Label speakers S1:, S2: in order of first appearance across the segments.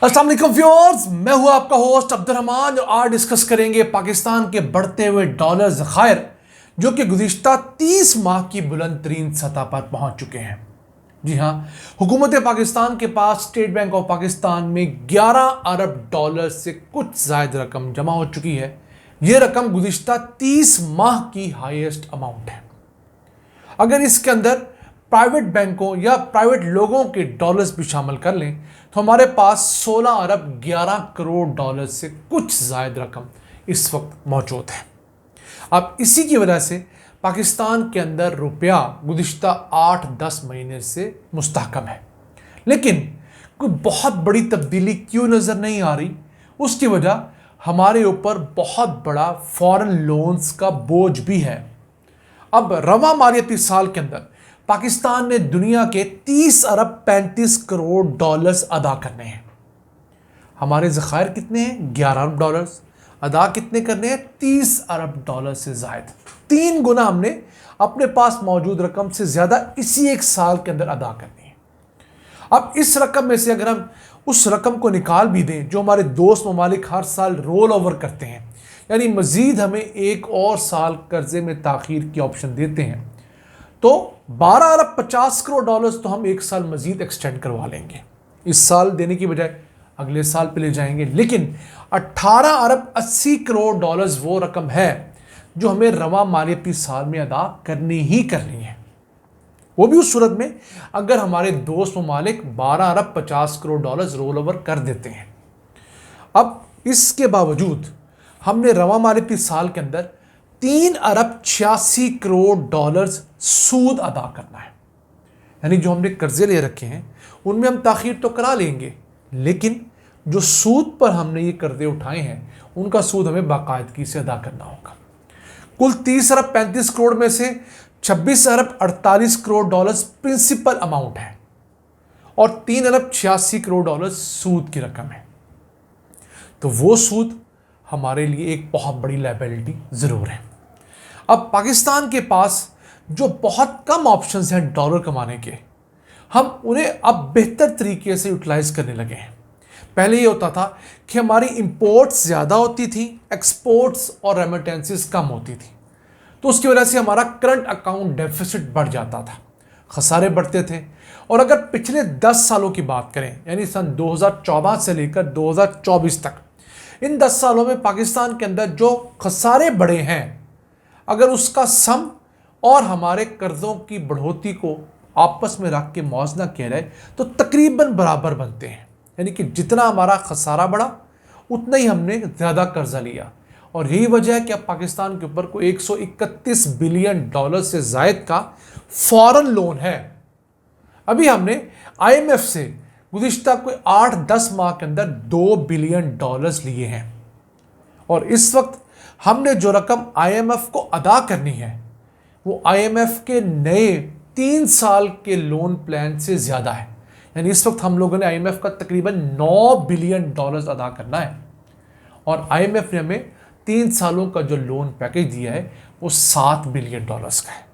S1: अस्सलाम वालेकुम व्यूअर्स, मैं हूं आपका होस्ट अब्दुर्रहमान और आज डिस्कस करेंगे पाकिस्तान के बढ़ते हुए डॉलर ज़खायर जो कि गुज़िश्ता 30 माह की बुलंद तरीन सतह पर पहुंच चुके हैं। जी हां, हुकूमत पाकिस्तान के पास स्टेट बैंक ऑफ पाकिस्तान में 11 अरब डॉलर से कुछ ज़ायद रकम जमा हो चुकी है। यह रकम गुज़िश्ता 30 माह की हाईएस्ट अमाउंट है। अगर इसके अंदर प्राइवेट बैंकों या प्राइवेट लोगों के डॉलर्स भी शामिल कर लें तो हमारे पास 16 अरब 11 करोड़ डॉलर से कुछ ज़ायद रकम इस वक्त मौजूद है। अब इसी की वजह से पाकिस्तान के अंदर रुपया गुज़िश्ता 8-10 महीने से मुस्तहकम है, लेकिन कोई बहुत बड़ी तब्दीली क्यों नज़र नहीं आ रही? उसकी वजह हमारे ऊपर बहुत बड़ा फॉरेन लोन्स का बोझ भी है। अब रवा मालियाती साल के अंदर पाकिस्तान ने दुनिया के 30 अरब 35 करोड़ डॉलर्स अदा करने हैं। हमारे ज़खायर कितने हैं? 11 अरब डॉलर्स। अदा कितने करने हैं? 30 अरब डॉलर से ज़ायद। 3 गुना हमने अपने पास मौजूद रकम से ज़्यादा इसी एक साल के अंदर अदा करनी है। अब इस रकम में से अगर हम उस रकम को निकाल भी दें जो हमारे दोस्त ममालिक हर साल रोल ओवर करते हैं, यानी मज़ीद हमें एक और साल कर्जे में ताख़ीर की ऑप्शन देते हैं, तो 12 अरब 50 करोड़ डॉलर्स तो हम एक साल मजीद एक्सटेंड करवा लेंगे। इस साल देने की बजाय अगले साल पे ले जाएंगे। लेकिन 18 अरब 80 करोड़ डॉलर्स वो रकम है जो हमें रवा मालियाती साल में अदा करनी ही करनी है। वो भी उस सूरत में अगर हमारे दोस्त ममालिक 12 अरब 50 करोड़ डॉलर्स रोल ओवर कर देते हैं। अब इसके बावजूद हमने रवा मालियाती साल के अंदर 3 अरब 86 करोड़ डॉलर्स सूद अदा करना है। यानी जो हमने कर्जे ले रखे हैं उनमें हम ताख़ीर तो करा लेंगे, लेकिन जो सूद पर हमने ये कर्जे उठाए हैं उनका सूद हमें बाकायदगी से अदा करना होगा। कुल 30 अरब 35 करोड़ में से 26 अरब 48 करोड़ डॉलर्स प्रिंसिपल अमाउंट है और 3 अरब 86 करोड़ डॉलर्स सूद की रकम है। तो वो सूद हमारे लिए एक बहुत बड़ी लायबिलिटी ज़रूर है। अब पाकिस्तान के पास जो बहुत कम ऑप्शंस हैं डॉलर कमाने के, हम उन्हें अब बेहतर तरीके से यूटिलाइज़ करने लगे हैं। पहले ये होता था कि हमारी इंपोर्ट्स ज़्यादा होती थी, एक्सपोर्ट्स और रेमिटेंसेस कम होती थी, तो उसकी वजह से हमारा करंट अकाउंट डेफिसिट बढ़ जाता था, खसारे बढ़ते थे। और अगर पिछले 10 सालों की बात करें, यानी सन 2014 से लेकर 2024 तक, इन 10 सालों में पाकिस्तान के अंदर जो खसारे बढ़े हैं, अगर उसका सम और हमारे कर्ज़ों की बढ़ोतरी को आपस में रख के मौज़ना किया जाए तो तकरीबन बराबर बनते हैं। यानी कि जितना हमारा खसारा बढ़ा उतना ही हमने ज़्यादा कर्जा लिया, और यही वजह है कि अब पाकिस्तान के ऊपर कोई 131 बिलियन डॉलर से ज़ायद का फॉरेन लोन है। अभी हमने IMF से गुज़िश्ता कोई 8-10 माह के अंदर 2 बिलियन डॉलर्स लिए हैं, और इस वक्त हमने जो रकम IMF को अदा करनी है वो IMF के नए 3 साल के लोन प्लान से ज़्यादा है। यानी इस वक्त हम लोगों ने IMF का तकरीबन 9 बिलियन डॉलर्स अदा करना है, और IMF ने हमें 3 सालों का जो लोन पैकेज दिया है वो 7 बिलियन डॉलर्स का है।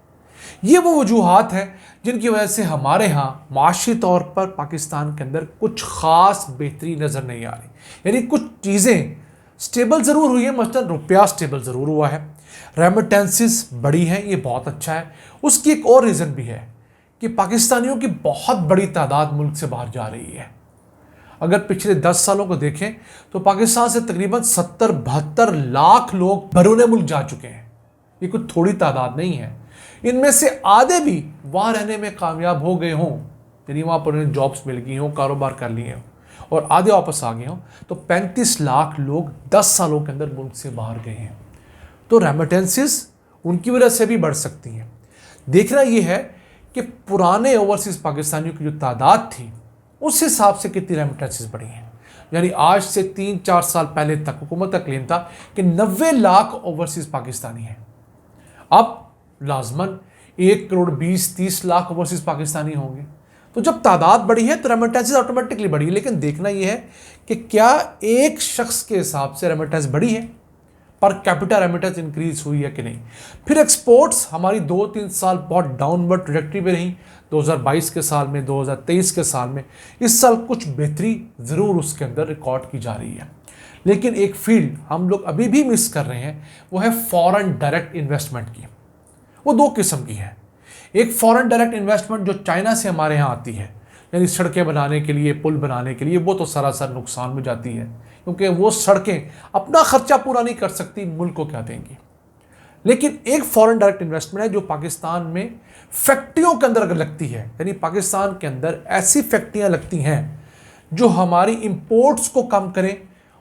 S1: ये वो वजूहात हैं जिनकी वजह से हमारे यहाँ माशी तौर पर पाकिस्तान के अंदर कुछ ख़ास बेहतरी नज़र नहीं आ रही। यानी कुछ चीज़ें स्टेबल ज़रूर हुई है, मसलन रुपया स्टेबल ज़रूर हुआ है, रेमिटेंसेस बढ़ी हैं, ये बहुत अच्छा है। उसकी एक और रीज़न भी है कि पाकिस्तानियों की बहुत बड़ी तादाद मुल्क से बाहर जा रही है। अगर पिछले 10 सालों को देखें तो पाकिस्तान से तकरीबन 70-72 लाख लोग बैरून मुल्क जा चुके हैं। ये कोई थोड़ी तादाद नहीं है। इनमें से आधे भी वहाँ रहने में कामयाब हो गए हों, यानी वहाँ पर उन्हें जॉब्स मिल गई हों, कारोबार कर लिए हों, और आधे वापस आ गए हों, तो 35 लाख लोग 10 सालों के अंदर मुल्क से बाहर गए हैं। तो रेमिटेंसेस उनकी वजह से भी बढ़ सकती हैं। देखना ये है कि पुराने ओवरसीज़ पाकिस्तानियों की जो तादाद थी उस हिसाब से कितनी रेमिटेंसेस बढ़ी हैं। यानी आज से 3-4 साल पहले तक हुकूमत का क्लेम था कि 90 लाख ओवरसीज़ पाकिस्तानी हैं। अब लाजमन 1 करोड़ 20-30 लाख ओवरसीज़ पाकिस्तानी होंगे। तो जब तादाद बढ़ी है तो रेमिटेंसेस ऑटोमेटिकली बढ़ी। लेकिन देखना यह है कि क्या एक शख्स के हिसाब से रेमिटेंस बढ़ी है? पर कैपिटा रेमिटेंस इंक्रीज हुई है कि नहीं। फिर एक्सपोर्ट्स हमारी 2-3 साल बहुत डाउनवर्ड ट्रैजेक्टरी पे रही, 2022 के साल में, 2023 के साल में। इस साल कुछ बेहतरी ज़रूर उसके अंदर रिकॉर्ड की जा रही है, लेकिन एक फील्ड हम लोग अभी भी मिस कर रहे हैं, वो है फॉरेन डायरेक्ट इन्वेस्टमेंट की। वो दो किस्म की है। एक फॉरेन डायरेक्ट इन्वेस्टमेंट जो चाइना से हमारे यहाँ आती है, यानी सड़कें बनाने के लिए, पुल बनाने के लिए, वो तो सरासर नुकसान में जाती है, क्योंकि वो सड़कें अपना खर्चा पूरा नहीं कर सकती, मुल्क को क्या देंगी। लेकिन एक फॉरेन डायरेक्ट इन्वेस्टमेंट है जो पाकिस्तान में फैक्ट्रियों के अंदर अगर लगती है, यानी पाकिस्तान के अंदर ऐसी फैक्ट्रियां लगती हैं जो हमारी इंपोर्ट्स को कम करें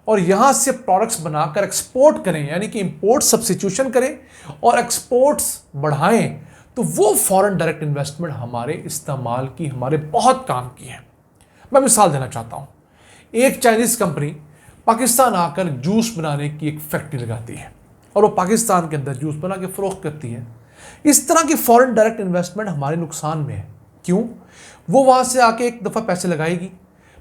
S1: और यहाँ से प्रोडक्ट्स बनाकर एक्सपोर्ट करें, यानी कि इंपोर्ट सब्स्टिट्यूशन करें और एक्सपोर्ट्स बढ़ाएं, तो वो फॉरेन डायरेक्ट इन्वेस्टमेंट हमारे इस्तेमाल की, हमारे बहुत काम की है। मैं मिसाल देना चाहता हूँ। एक चाइनीज़ कंपनी पाकिस्तान आकर जूस बनाने की एक फैक्ट्री लगाती है और वो पाकिस्तान के अंदर जूस बना के फ़रोख्त करती है। इस तरह की फॉरेन डायरेक्ट इन्वेस्टमेंट हमारे नुकसान में है। क्यों? वो वहाँ से आके एक दफ़ा पैसे लगाएगी,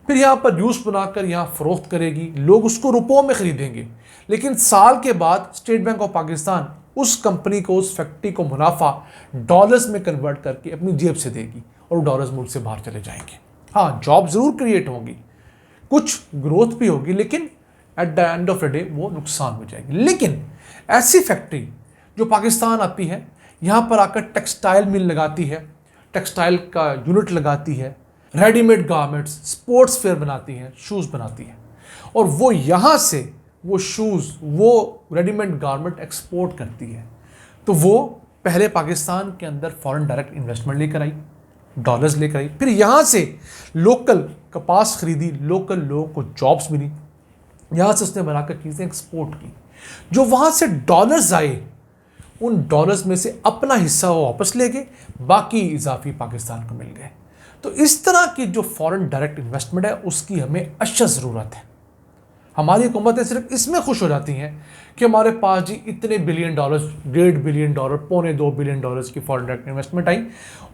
S1: फिर यहाँ पर जूस बनाकर यहाँ फ़रोख्त करेगी, लोग उसको रुपयों में ख़रीदेंगे, लेकिन साल के बाद स्टेट बैंक ऑफ पाकिस्तान उस कंपनी को, उस फैक्ट्री को मुनाफा डॉलर्स में कन्वर्ट करके अपनी जेब से देगी और डॉलर्स मुल्क से बाहर चले जाएंगे। हाँ, जॉब ज़रूर क्रिएट होगी, कुछ ग्रोथ भी होगी, लेकिन at the end of the day वो नुकसान हो जाएगी। लेकिन ऐसी फैक्ट्री जो पाकिस्तान आती है, यहाँ पर आकर टेक्सटाइल मिल लगाती है, टेक्सटाइल का यूनिट लगाती है, रेडीमेड गारमेंट्स, स्पोर्ट्स वेयर बनाती है, शूज़ बनाती है, और वो यहाँ से वो शूज़, वो रेडीमेड गारमेंट एक्सपोर्ट करती है, तो वो पहले पाकिस्तान के अंदर फॉरेन डायरेक्ट इन्वेस्टमेंट लेकर आई, डॉलर्स लेकर आई, फिर यहाँ से लोकल कपास खरीदी, लोकल लोगों को जॉब्स मिली, यहाँ से उसने बनाकर चीज़ें एक्सपोर्ट की, जो वहाँ से डॉलर्स आए, उन डॉलर्स में से अपना हिस्सा वो वापस ले गए, बाकी इजाफी पाकिस्तान को मिल गए। तो इस तरह की जो फॉरेन डायरेक्ट इन्वेस्टमेंट है, उसकी हमें अशद ज़रूरत है। हमारी हुकूमतें सिर्फ इसमें खुश हो जाती हैं कि हमारे पास जी इतने बिलियन डॉलर्स, $1.5 बिलियन, $2 बिलियन की फॉरेन डायरेक्ट इन्वेस्टमेंट आई,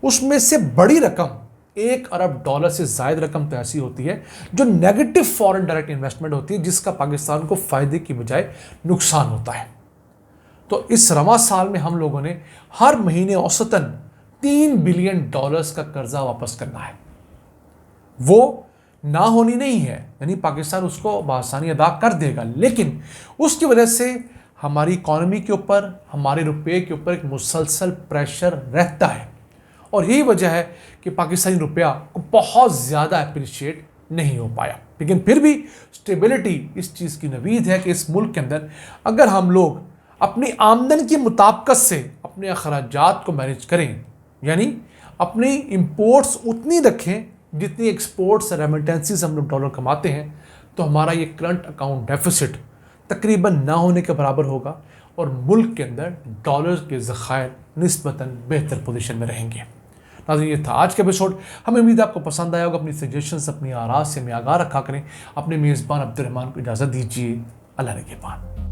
S1: उसमें से बड़ी रकम $1 अरब से ज़ायद रकम तो ऐसी होती है जो नेगेटिव फॉरेन डायरेक्ट इन्वेस्टमेंट होती है, जिसका पाकिस्तान को फ़ायदे की बजाय नुकसान होता है। तो इस रवां साल में हम लोगों ने हर महीने औसतन $3 बिलियन का कर्जा वापस करना है। वो ना होनी नहीं है, यानी पाकिस्तान उसको बआसानी अदा कर देगा, लेकिन उसकी वजह से हमारी इकॉनमी के ऊपर, हमारे रुपये के ऊपर एक मुसलसल प्रेशर रहता है, और यही वजह है कि पाकिस्तानी रुपया को बहुत ज़्यादा अप्रिशिएट नहीं हो पाया। लेकिन फिर भी स्टेबिलिटी इस चीज़ की नवीद है कि इस मुल्क के अंदर अगर हम लोग अपनी आमदन की मुताबिकत से अपने अखराजात को मैनेज करें, यानी अपनी इंपोर्ट्स उतनी रखें जितनी एक्सपोर्ट्स रेमिटेंसी से हम लोग डॉलर कमाते हैं, तो हमारा ये करंट अकाउंट डेफिसिट तकरीबन ना होने के बराबर होगा और मुल्क के अंदर डॉलर के ज़खायर निस्बतन बेहतर पोजीशन में रहेंगे। नाज़रीन, ये था आज का एपिसोड। हमें उम्मीद है आपको पसंद आया होगा। अपनी सजेशंस, अपनी आराज़ से हमें आगाह रखा करें। अपने मेज़बान अब्दुल रहमान को इजाज़त दीजिए। अल्लाह ने के बाद।